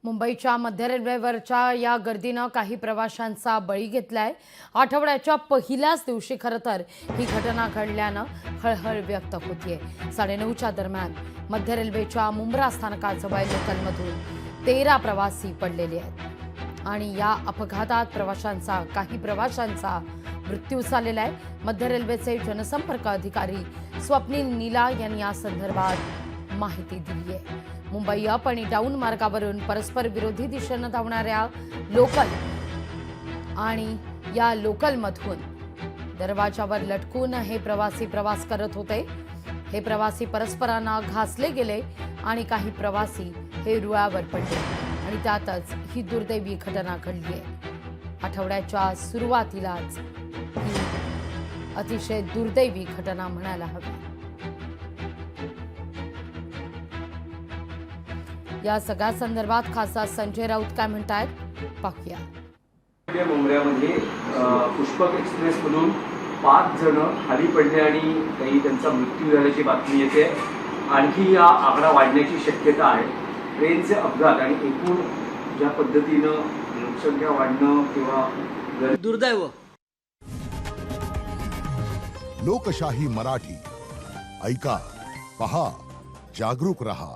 मुंबईच्या मध्य रेल्वेवरच्या या गर्दीनं काही प्रवाशांचा बळी घेतलाय। आठवड्याच्या पहिल्याच दिवशी खरं तर ही घटना घडल्यानं हळहळ व्यक्त होतीये। 9:30च्या दरम्यान मध्य रेल्वेच्या मुंब्रा स्थानकाजवळ लोकलमधून 13 प्रवासी पडलेले आहेत आणि या अपघातात काही प्रवाशांचा मृत्यू झालेला आहे। मध्य रेल्वेचे जनसंपर्क अधिकारी स्वप्नील नीला यांनी या संदर्भात माहिती दिली आहे। मुंबई अप आणि डाऊन मार्गावरून परस्पर विरोधी दिशेने धावणाऱ्या लोकल आणि या लोकलमधून दरवाजावर लटकून हे प्रवासी प्रवास करत होते। हे प्रवासी परस्परांना घासले गेले आणि काही प्रवासी हे रुळावर पडले आणि त्यातच ही दुर्दैवी घटना घडली आहे। आठवड्याच्या सुरुवातीलाच ही अतिशय दुर्दैवी घटना म्हणायला हवी। या सगळ्या संदर्भात खासदार संजय राऊत काय म्हणतायत पाहूया। मुंबऱ्यामध्ये पुष्पक एक्सप्रेस मधून 5 जण खाली पडले आणि काही त्यांचा मृत्यू झाल्याची बातमी येते। आणखी हा आकडा वाढण्याची शक्यता आहे। ट्रेनचे अपघात आणि एकूण ज्या पद्धतीनं लोकसंख्या वाढणं किंवा दुर्दैव। लोकशाही मराठी ऐका, पहा, जागरूक रहा।